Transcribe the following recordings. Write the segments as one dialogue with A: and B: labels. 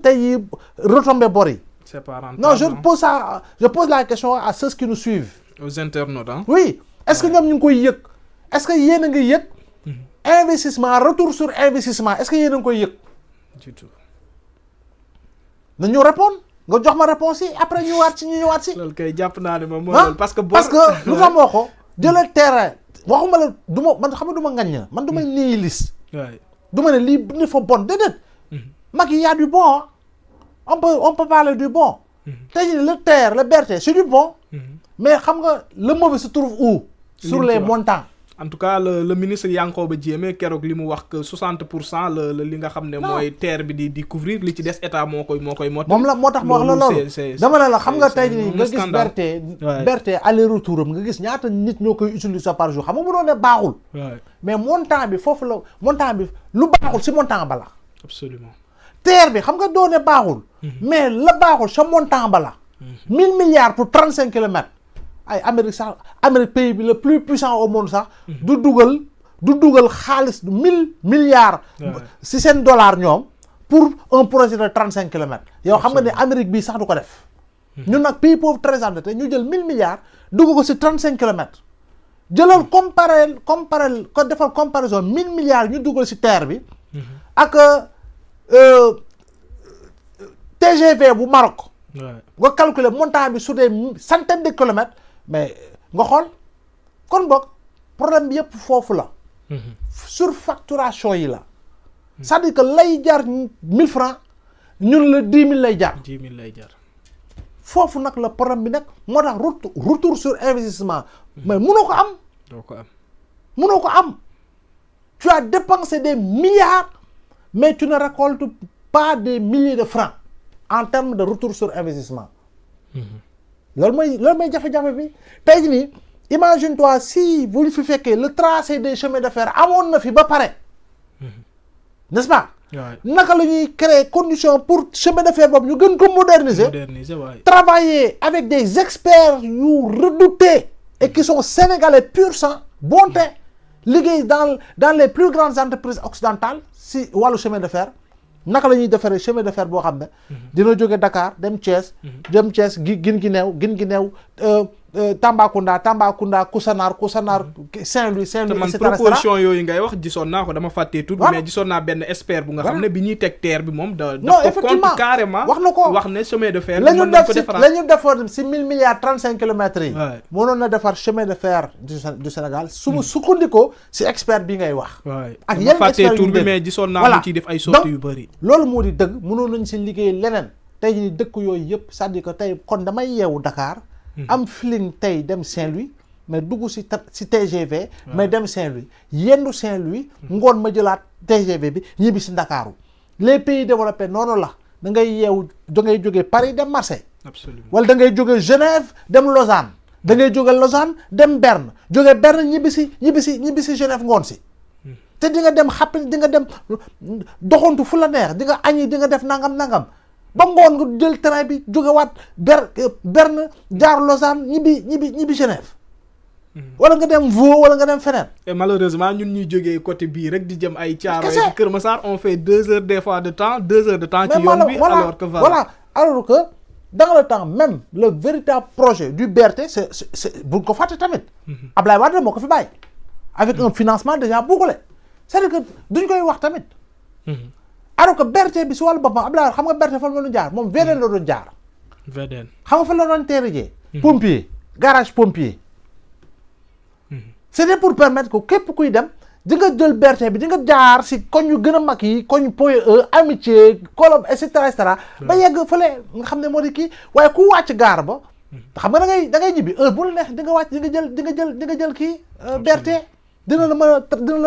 A: tey retomber bor yi.
B: C'est pas rentable.
A: Non, je pose la question à ceux qui nous suivent.
B: Aux internautes, hein.
A: Oui. Est-ce que ñoom ñu ngi koy yëg? Est-ce que yéen a ngi yëg? Investissement, retour sur investissement, est-ce que yéen a ngi koy yëg?
B: Du tout.
A: nañu répondre nga jox ma réponse yi après ñu ñëwaat si.
B: loolu kay jàpp naa ne moom mooy loolu parce que
A: lu tax moo ko jëlal terrain waxuma la du ma man xam nga du ma ngañ man du ma nihiliste. du ma ne lii ni fa bon déedéet. mag yi y a du bon on peut parler du bon. tey jii le terre le berté c'est du bon. mais xam nga le mauvais se trouve où. sur les montants.
B: en tout cas le ministre Yankhoba Diémé keroog li mu wax que 60% la li nga xam ne mooy terre bi di couvrir li ci des état moo koy mottali.
A: moom la moo tax ma wax la loolu dama ne la xam nga tey jii nga gis berté aller retour am nga gis ñaata nit ñoo koy utiliser par jour xam nga mu doon ne baaxul. mais montant bi foofu la montant bi lu baaxul si montant ba la.
B: absolument
A: terre bi xam nga doon ne baaxul. mais la baaxul sa montant ba la. 1000 milliards pour 35 kilomètres. ay Amérique pays bi le plus puissant au monde sax. du dugal xaalis 1000 milliards. si seen dollar ñoom pour un projet de 35 kilomètres. yow xam nga ne Amérique bii sax du ko def. ñun nag pays pauvre très endetté ñu jël 1000 milliards dugg ko si 35 kilomètres. jëlal comparer ko defal comparaison 1000 milliards ñu dugal si terre bi. ak TGV bu Maroc. nga calculer montant bi sur des centaines de kilomètres. mais nga xool kon boog problème bi yëpp foofu la. surfacturation yi la. c'est-à-dire que lay jar 1000 francs ñun la 10 000 lay jar.
B: 10 000 lay jar.
A: foofu nag la problème bi nag moo tax retour sur investissement. mais mënoo ko am.
B: doo ko am.
A: mënoo ko am. tu as dépensé des milliards mais tu ne récoltes pas des milliers de francs en termes de retour sur investissement. loolu mooy jafe-jafe bi tey jii nii imagine toi si bu ñu fi fekkee le tracé des chemins de fer amoon na fi ba pare n'est-ce pas. naka la ñuy créer condition pour chemin de fer boobu ñu gën ko moderniser travailler avec des experts yu redoutés et qui sont sénégalais pur sang bonté liggéey dans les plus grandes entreprises occidentales si wàllu chemin de fer. naka la ñuy defaree chemin de fer boo xam ne dina jóge Dakar dem Thiès Guinguinéo Tambacounda Koussanar Saint-Louis
B: te man proposition yooyu ngay wax gisoon naa ko dama fàttee tout mais gisoon naa benn expert bu nga xam ne bi ñuy teg terre bi moom da ko compte carrément
A: wax na ko
B: wax ne chemin de fer
A: la ñu defoon si 1000 milliards 35 kilomètres yi mënoon na defar chemin de fer du Sénégal suma sukkandikoo si expert bi ngay wax ak yenn
B: fàttee tout bi mais gisoon naa mu ciy def ay sorties yu bëri
A: loolu moo di dëgg mënoon nañ si liggéey leneen tey jii dëkk yooyu yëpp c'est-à-dire que tey kon damay yeewu Dakar am feeling tey dem Saint-Louis mais dugg si TGV mais dem Saint-Louis yendu Saint-Louis ngoon ma jëlaat TGV bi ñibbi si Ndakaaru les pays développés noonu la da ngay yeewu da ngay jógee Paris dem Marseille wala da ngay jóge Genève dem Lausanne da ngay jóge Lausanne dem Berne jóge Berne ñibbi si Genève ngoon si te di nga dem di nga dem doxantu fu la neex di nga añi di nga def nangam ba ngoon nga jël train bi jógewaat Berne jaar Lausanne ñibbi Genève wala nga dem Vaud wala nga dem feneen.
B: et malheureusement ñun ñuy jógee côté bii rek di jëm ay Thiaroye ci Kër Massar on fait 2 heures des fois de temps 2 heures de temps ci yoon bi
A: alors que dans le temps même le véritable projet du BRT c'est bu ko fàtte tamit Ablaye Wade moo ko fi bàyyi avec un financement déjà bouclé c'est-à-dire que duñ koy wax tamit alors que BRT bi si wàllu boppam Ablaye xam nga BRT fan la doon jaar moom VDN la doon jaar xam nga fan la doon teerijee pompier garage pompier c'était pour permettre que képp kuy dem di nga jël BRT bi di nga jaar si koñ yu gën a mag yi koñ Point E Amitié Colombe et cetera ba yegg fële nga xam ne moo di kii waaye ku wàcc gaar ba xam nga da ngay ñibbi heure bu la neex di nga wàcc di nga jël kii BRT dina la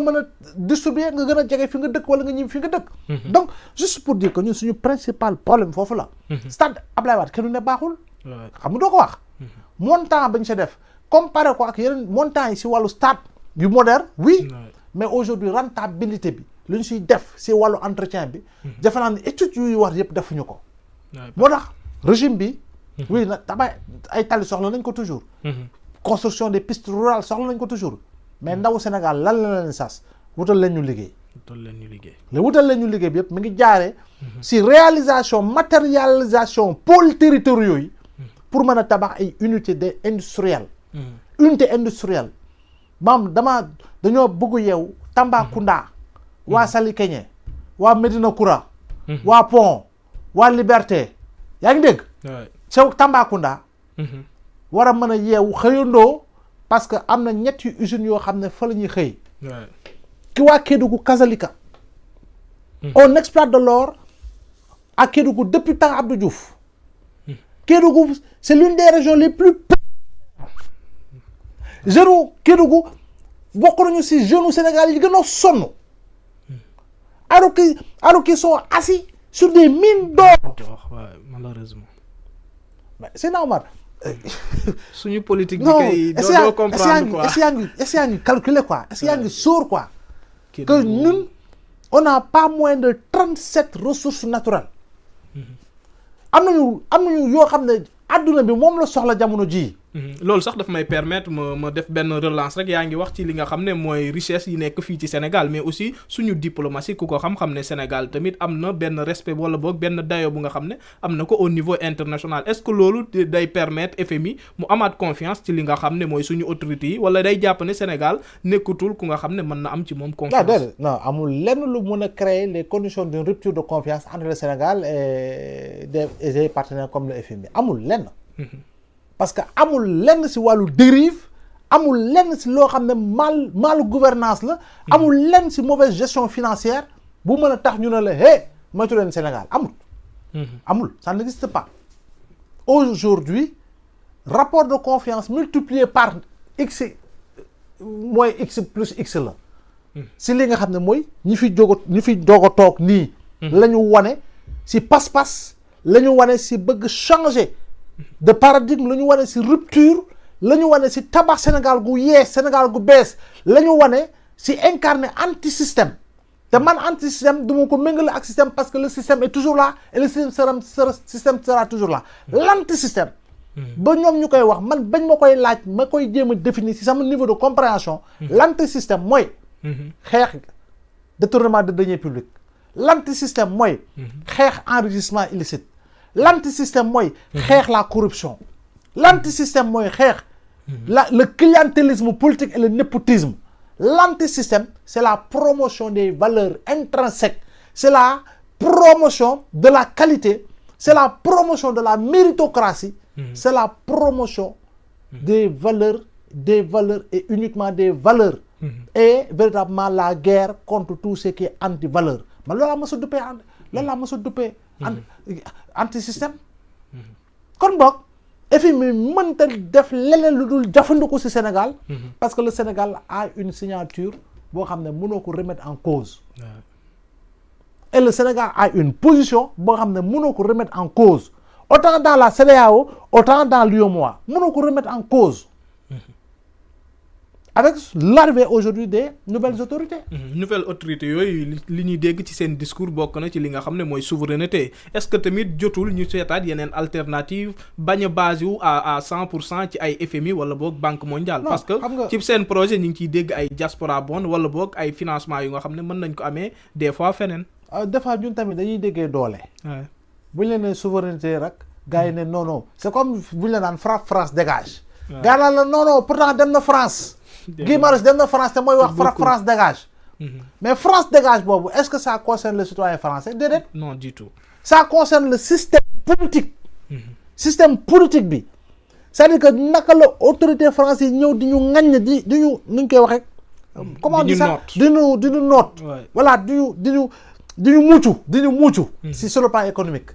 A: mën a distribuer nga gën a jege fi nga dëkk wala nga ñibbi fi nga dëkk donc juste pour dire que ñun suñu principal problème foofu la stade Ablaye Wade kenn ne baaxul xam nga doo ko wax montant bañ sa def comparé ko ak yeneen montant yi si wàllu stade yu moderne oui mais aujourd'hui rentabilité bi lu ñu siy def si wàllu entretien bi defe naa ne études yuy war yëpp defuñu ko moo tax régime bi oui nag tabax ay tali soxla nañ ko toujours construction des pistes rurales soxla nañ ko toujours mais ndaw Sénégal lan la leen sas wutal leen ñu liggéey le wutal leen ñu liggéey bi yëpp mi ngi jaaree si réalisation matérialisation pôles territoriaux yi pour mën a tabax ay unité de industrielle unité industrielle maam dañoo bëgg yeew Tambacounda waa Salikégné waa Médina Koura waa Pont waa Liberté yaa ngi dégg sew Tambacounda war a mën a yeewu xëyandoo parce que am na ñetti usines yoo xam ne fa la ñuy xëy ki waa Kédougou Kazalika on exploite de l'or à Kédougou depuis temps Abdou Diouf Kédougou c'est l'une des régions les plus jeunes Kédougou bokk nañu si jeunes Sénégal yi gën a sonn alors qu'ils sont assis sur des mines d'or
B: malheureusement
A: c'est normal
B: suñu politique bi kay doo comprendre quoi
A: est-ce yaa ngi calculer quoi est-ce yaa ngi sóor quoi que ñun on n'a pas moins de 37 ressources naturelles am nañu yoo xam ne adduna bi moom la soxla jamono ji
B: loolu sax daf may permettre ma def benn relance rek yaa ngi wax ci li nga xam ne mooy richesse yi nekk fii ci Sénégal mais aussi suñu diplomatie ku ko xam-xam ne Sénégal tamit am na benn respect wala boog benn dayo bu nga xam ne am na ko au niveau international est-ce que loolu day permettre FMI mu amaat confiance ci li nga xam ne mooy suñu autorités yi wala day jàpp ne Sénégal nekkatul ku nga xam ne mën na am ci moom confiance
A: non amul lenn lu mën a créer les conditions d'une rupture de confiance entre le Sénégal et des partenaires comme le FMI amul lenn parce que amul lenn si wàllu dérive amul lenn si loo xam ne mal gouvernance la amul lenn si mauvaise gestion financière bu mën a tax ñu ne la moytu leen Sénégal amul ça n'existe pas aujourd'hui rapport de confiance multiplié par x mooy x plus x la si li nga xam ne mooy ñi fi doog a toog nii la ñu wane si pas-pas la ñu wane si bëgg changer de paradigme la ñu wane si rupture la ñu wane si tabax Sénégal gu yees Sénégal gu bees la ñu wane si incarner anti-système te man anti-système du ma ko méngale ak système parce que le système est toujours là et le système sera toujours là l'anti-système ba ñoom ñu koy wax man bañ ma koy laaj ma koy jéem a définir si sama niveau de compréhension l'anti-système mooy xeex détournement de deniers publics l'anti-système mooy xeex enrichissement illicite l'anti-système mooy xeex la corruption l'anti-système mooy xeex le clientélisme politique et le népotisme l'anti-système c'est la promotion des valeurs intrinsèques c'est la promotion de la qualité c'est la promotion de la méritocratie c'est la promotion des valeurs et uniquement des valeurs et véritablement la guerre contre tout ce qui est anti-valeur man loolu laa mos a duppee anti-système kon boog FMI mënta def leneen lu dul jafandiku ci Sénégal parce que le Sénégal a une signature boo xam ne mënoo ko remettre en cause et le Sénégal a une position boo xam ne mënoo ko remettre en cause autant dans la CEDEAO autant dans l'UEMOA mënoo ko remettre en cause avec l'arrivée aujourd'hui des nouvelles autorités.
B: Nouvelles autorités yooyu li ñuy dégg ci seen discours bokk na ci li nga xam ne mooy souveraineté est-ce que tamit jotul ñu seetaat yeneen alternative bañ a basé wu à 100% ci ay FMI wala boog Banque mondiale. parce que ci seen projet ñu ngi ciy dégg ay diaspora bond wala boog ay financement yu nga xam ne mën nañ ko amee des fois feneen.
A: des fois ñun tamit dañuy déggee doole. bu ñu leen nee souveraineté rek gars yi ne non c'est comme bu ñu la naan France dégage. gars la non pourtant dem na France. Guy Marius dem na France te mooy wax France dégage mais France dégage boobu est-ce que ça concerne les citoyens français déedéet
B: non du tout
A: ça concerne le système politique système politique bi c'est-à-dire que naka la autorité française yi ñëw di ñu ŋaññ di ñu nuñ koy waxee comment on dit ça di ñu noot voilà di ñu muccu si sur le plan économique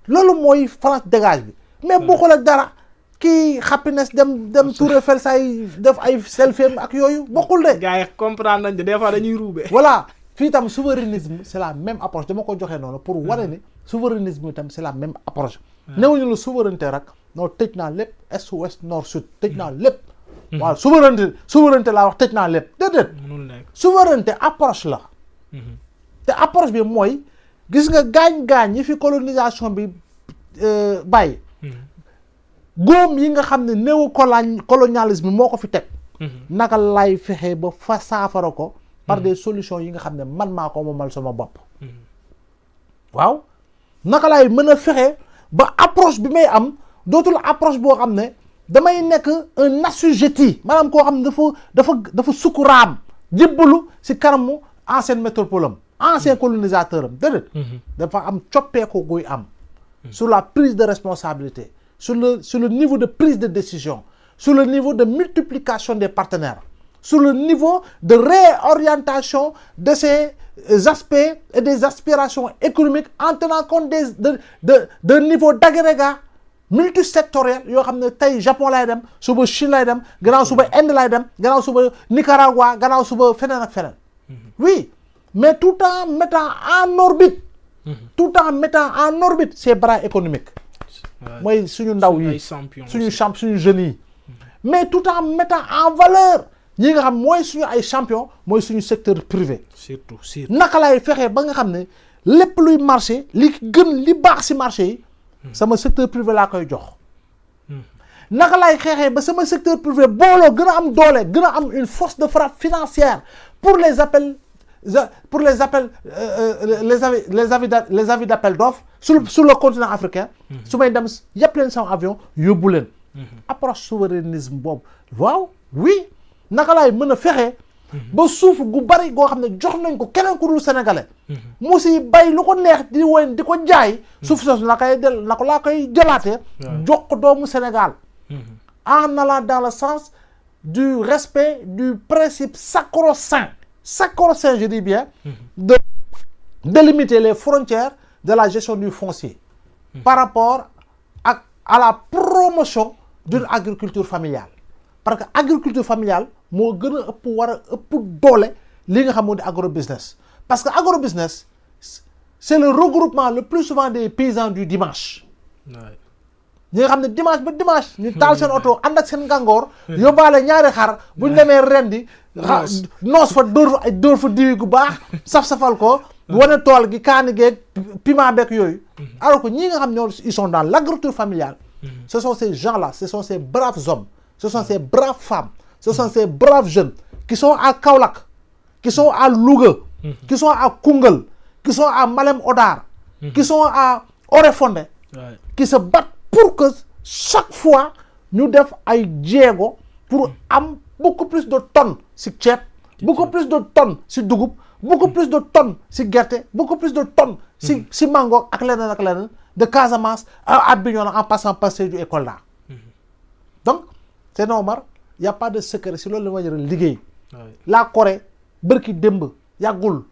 A: loolu mooy France dégage bi mais bokkul ak dara kii happiness dem Tour Eiffel say def ay selfie ak yooyu bokkul de.
B: gars yi comprendre nañ de des fois dañuy ruube.
A: voilà fii tam souverainisme c'est la même approche dama ko joxe noonu pour wane ni souverainisme tam c'est la même approche. newuñu la souveraineté rek non tëj naa lépp est ouest nord sud tëj naa lépp. waaw souveraineté laa wax tëj naa lépp déedéet. souveraineté approche la. te approche bi mooy gis nga gaañ yi fi colonisation bi bàyyi. góom yi nga xam ne néo colonialisme moo ko fi teg naka lay fexe ba fa saafara ko par des solutions yi nga xam ne man maa ko moomal sama bopp. waaw naka laay mën a fexe ba approche bi may am dootul approche boo xam ne damay nekk un assujetti maanaam koo xam ne dafa sukkuraam jébbalu si kanamu ancienne métropole am ancien colonisateur am déedéet. dafa am coppeeku guy am. sur la prise de responsabilité sur le niveau de prise de décision sur le niveau de multiplication des partenaires sur le niveau de réorientation de ces aspects et des aspirations économiques en tenant compte de niveau d'agrégat multisectoriel yoo xam ne tey Japon lay dem suba Chine lay dem gannaaw suba Inde lay dem gannaaw suba Nicaragua gannaaw suba feneen ak feneen. oui mais tout en mettant en orbite. tout en mettant en orbite ces bras économiques. mooy suñu ndaw yi suñu jeunes yi. mais tout en mettant en valeur ñi nga xam mooy suñu ay champion mooy suñu secteur privé.
B: surtout
A: naka lay fexe ba nga xam ne lépp luy marché li gën li baax ci marché yi. sama secteur privé laa koy jox. naka lay xeexee ba sama secteur privé booloo gën a am doole gën a am une force de frappe financière pour les avis d'appel d'offres sur le continent africain. su may dem yëpp leen sama avion yóbbu leen. approche souverainisme boobu waaw oui naka laay mën a fexe ba suuf gu bari goo xam ne jox nañ ko keneen ku dul sénégalais. mu si bay lu ko neex di woy di ko jaay. suuf soosu laa koy jëlaatee. jox ko doomu Sénégal. en allant dans le sens du respect du principe sacro-saint je dis bien. de limiter les frontières de la gestion du foncier. par rapport à la promotion d'une agriculture familiale. parce que agriculture familiale moo gën a ëpp war a ëpp doole li nga xam moo di agrobusiness parce que agrobusiness c'est le regroupement le plus souvent des paysans du dimanche. ñi nga xam ne dimanche ba dimanche ñu taal seen oto ànd ak seen gàngoor yóbbaale ñaari xar bu ñu demee rendi noos fa dóor fa diwi gu baax saf-safal ko wane tool gi kaani geeg piment beeg yooyu alors que ñi nga xam ñoo ils sont dans l'agriculture familiale. Ce sont ces gens-là, ce sont ces braves hommes, ce sont ces braves femmes, ce sont ces braves jeunes qui sont à Kaolack, qui sont à Louga, qui sont à Koungheul, qui sont à Malem Hodar, qui sont à Oréfondé, qui se battent pour que chaque fois nous def ay jéego pour am beaucoup plus de tonnes si ceeb, beaucoup plus de tonnes si dugub, beaucoup plus de tonnes si gerte, beaucoup plus de tonnes si mango ak leneen de Casamance à Bignona en passant par Sédhiou et Kolda. Donc c'est normal, il y a pas de secret si loolu la ma jëral liggéey. La Corée bërki démb yàggul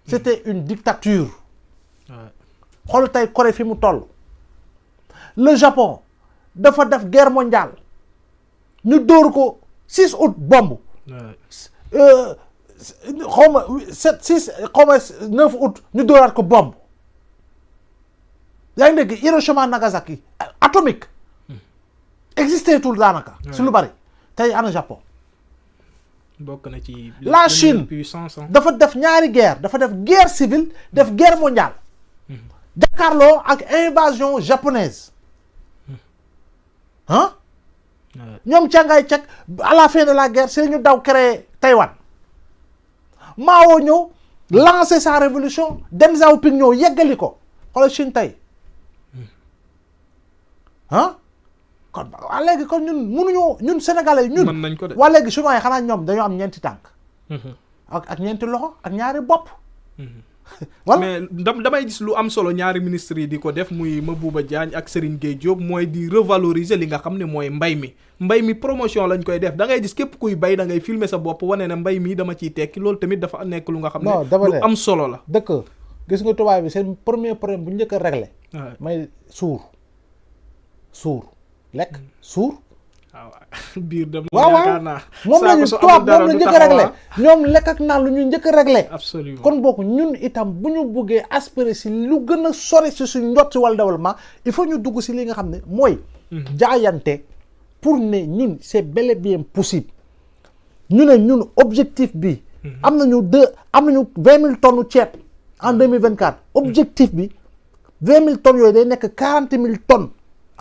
A: c'était une dictature. xool tey Corée fi mu toll. Le Japon dafa def guerre mondiale ñu dóor ko 6 août bombe. xaw ma 9 août ñu dóoraat ko bombe. yaa ngi dégg Hiroshima Nagasaki atomique existé tout daanaka. si lu bari tey ana Japon.
B: bokk na ci
A: la Chine dafa def ñaari guerre dafa def guerre civile def guerre mondiale. jàkkaarloo ak invasion japonaise. ah. ñoom Chiang Kai-shek à la fin de la guerre si ñu daw créer Taïwan. Mao ñëw lancer sa révolution Deng Xiaoping ñëw yeggali ko xoolal Chine tey. ah kon waa léegi kon ñun mënuñoo ñun sénégalais ñun.
B: mën nañ ko de
A: waa léegi chinois yi xanaa ñoom dañoo am ñeenti tànk. ak ñeenti loxo ak ñaari bopp.
B: wala mais damay gis lu am solo ñaari ministres yi di ko def muy Mabouba Diagne ak Serigne Gueye Diop mooy di revaloriser li nga xam ne mooy mbay mi promotion lañ koy def da ngay gis képp kuy bay da ngay filmer sa bopp wane ne mbay mi dama ciy tekki loolu tamit dafa nekk lu nga xam ne. lu am solo la.
A: dëkk gis nga tubaab bi seen premier problème bu njëkk a réglé. may suur lekk suur.
B: waaw biir dem.
A: waaw moom la ñu tubaab moom la njëkk a réglé ñoom lekk ak naan lu ñu njëkk a réglé.
B: absolument
A: kon bokk ñun itam bu ñu bëggee aspirer si lu gën a sori si suñ njot si wàllu développement il faut ñu dugg si li nga xam ne mooy. jaayante pour ne ñun c'est bel et bien possible. ñu ne ñun objectif bi. am nañu 20 000 tonnes ceeb en 2024 objectif bi 20 000 tonnes yooyu day nekk 40 000 tonnes.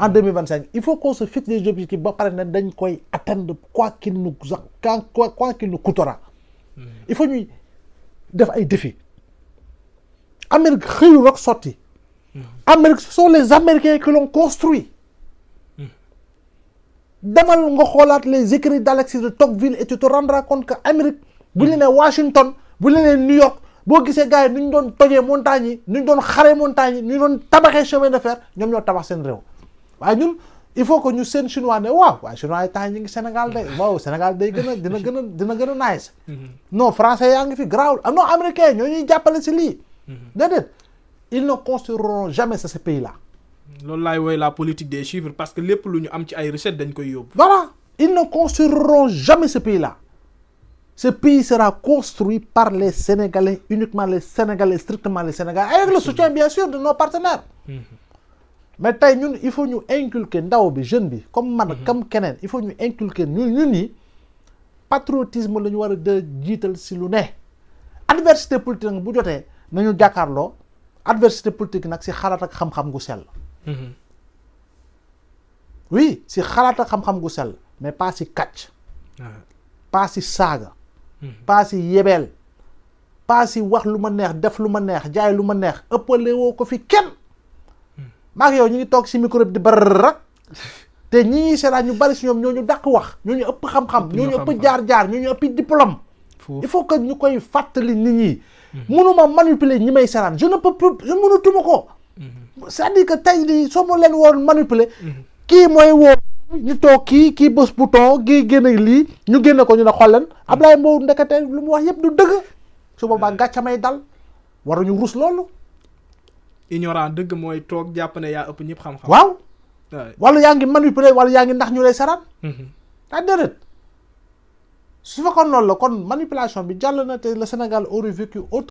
A: En 2025, il faut qu'on se fixe des objectifs ba pare ne dañ koy atteindre quoi qu'il nous coûtera. Il faut ñuy def ay défi Amérique xëyul rek sotti Amérique ce sont les Américains qui l'ont construit demal nga xoolaat les écrits d'Alexis de Tocqueville et tu te rendras compte que Amérique bu ñu nee Washington bu ñu nee New York boo gisee gars yi nu ñu doon tojee montagnes yi nu ñu doon xaree montagnes yi nu ñu doon tabaxee chemin de fer ñoom ñoo tabax seen réew waaye ñun il faut que ñu seen chinois ne waaw waaye chinois yi temps ñu ngi Sénégal de waaw Sénégal day gën a dina gën a nice non français yaa ngi fi garaawul non américain ñoo ñuy jàppale si lii déedéet ils ne construiront jamais ce pays là
B: loolu laay woy la politique des chiffres parce que lépp lu ñu am ci ay recettes dañ koy yóbbu
A: voilà ils ne construiront jamais ce pays là ce pays sera construit par les Sénégalais uniquement les Sénégalais strictement les Sénégalais avec le soutien bien sûr de nos partenaires mais tey ñun il faut ñu inculquer ndaw bi jeune bi comme man comme keneen il faut ñu inculquer ñun ñi patriotisme la ñu war a de jiital si lu ne adversité politique nag bu jotee nañu jàkkaarloo adversité politique nag si xalaat ak xam-xam gu sell oui si xalaat ak xam-xam gu sell mais pas si kàcc pas si saaga pas si yebeel pas si wax lu ma neex def lu ma neex jaay lu ma neex ëppale woo ko fi kenn maak yow ñu ngi toog si micro bi di bar rek te ñi ñuy seetaan ñu bari si ñoom ñoo ñu dàq wax ñoo ñu ëpp xam-xam ñoo ñu ëpp jaar-jaar ñoo ñu ëpp diplôme il faut que ñu koy fàttali nit ñi mënuma manipuler ñi may seetaan je ne peux plus je mënatuma ko c'est-à-dire que tey lii soo ma leen woon manipuler kii mooy woo ñu toog kii bës bouton kii génne lii ñu génne ko ñu ne xool leen Ablaye Mbow ndekete lu mu wax yëpp du dëgg su boobaa gàcca may dal waruñu rus loolu
B: ignorant dëgg mooy toog jàpp ne yaa ëpp ñëpp xam-xam
A: waaw wala yaa ngi manipuler wala yaa ngi ndax ñu lay saraan ah déedéet su fekkoon loolu la kon manipulation bi jàll na te le Sénégal aurait vécu autre